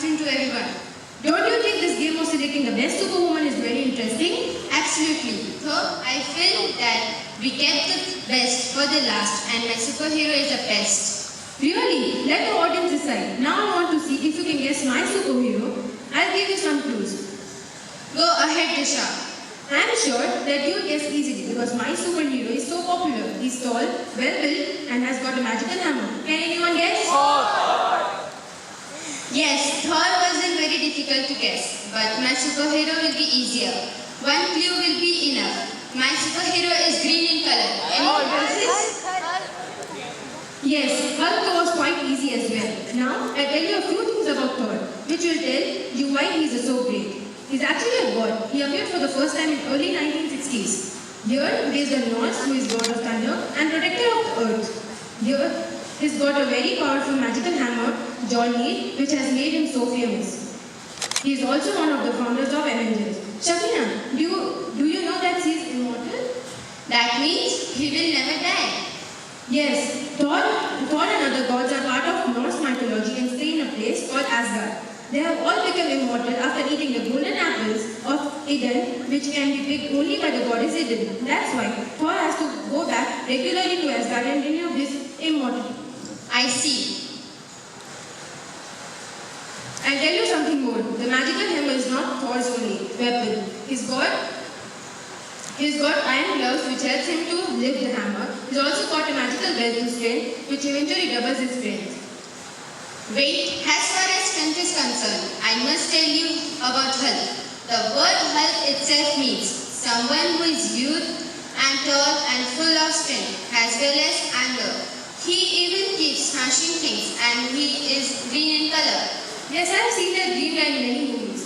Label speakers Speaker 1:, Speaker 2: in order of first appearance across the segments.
Speaker 1: question to everyone.
Speaker 2: Don't you think this game of selecting the best superwoman is very interesting?
Speaker 1: Absolutely. So I feel that we kept the best for the last and my superhero is the best.
Speaker 2: Really? Let the audience decide. Now I want to see if you can guess my superhero. I'll give you some clues.
Speaker 1: Go ahead, Disha.
Speaker 2: I'm sure that you'll guess easily because my superhero is so popular. He's tall, well-built, and has got a magical hammer. Can anyone guess?
Speaker 1: Yes, Thor wasn't very difficult to guess, but my superhero will be easier. One clue will be enough. My superhero is green in color. Anyone guesses?
Speaker 2: Yes, Hulk was quite easy as well. Now, I'll tell you a few things about Thor, which will tell you why he's so great. He's actually a god. He appeared for the first time in early 1960s. Here, there's the Norse, who is god of thunder and protector of the earth. Here, he's got a very powerful magical hammer, Mjolnir, which has made him so famous. He is also one of the founders of Avengers. Shafina, do you know that he's immortal?
Speaker 1: That means he will never die.
Speaker 2: Yes, Thor and other gods are part of Norse mythology and stay in a place called Asgard. They have all become immortal after eating the golden apples of Eden, which can be picked only by the goddess Eden. That's why Thor has to go back regularly to Asgard and renew his immortality.
Speaker 1: I see.
Speaker 2: I'll tell you something more. The magical hammer is not Thor's only weapon. He's got iron gloves which helps him to lift the hammer. He's also got a magical belt to strength which eventually doubles his strength.
Speaker 1: Wait, as far as strength is concerned, I must tell you about Hulk. The word Hulk itself means someone who is huge and tall and full of strength as well as anger. He even keeps smashing things and he is green in color.
Speaker 2: Yes, I have seen that green guy in many movies.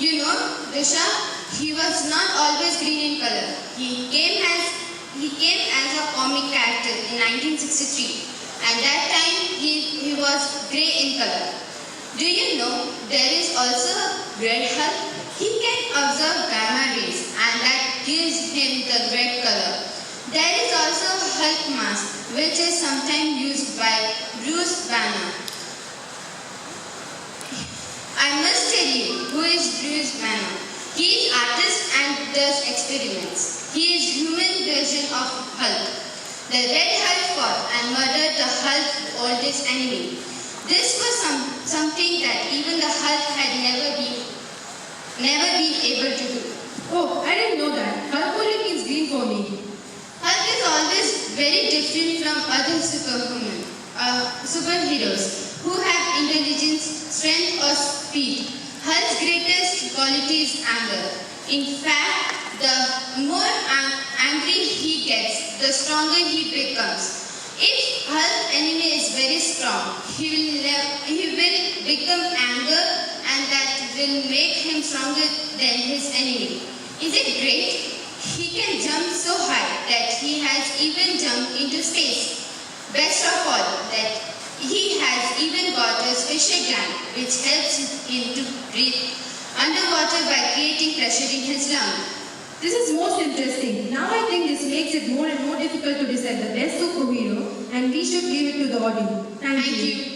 Speaker 1: You know, Disha, he was not always green in color. He came as a comic character in 1963. And that time he was grey in color. Do you know there is also a red Hulk? He can absorb gamma rays and that gives him the red color. There is also a Hulk mask which is sometimes used by Bruce Banner. I must tell you who is Bruce Banner. He is artist and does experiments. He is human version of Hulk. The Red Hulk fought and murdered the Hulk's oldest enemy. This was something that even the Hulk had never been able to do.
Speaker 2: Oh, I didn't know that. Hulk only means green for me.
Speaker 1: Hulk is always very different from other superheroes who have intelligence, strength or speed. Hulk's greatest quality is anger. In fact, the more angry he gets, the stronger he becomes. If Hulk's enemy is very strong, he will become anger and that will make him stronger than his enemy. Is it great? He can jump so high that he has even jumped into space. Best of all, that he has even got a special gland which helps him to breathe underwater by creating pressure in his lungs.
Speaker 2: This is most interesting. Now I think this makes it more and more difficult to decide the best superhero and we should give it to the audience. Thank you.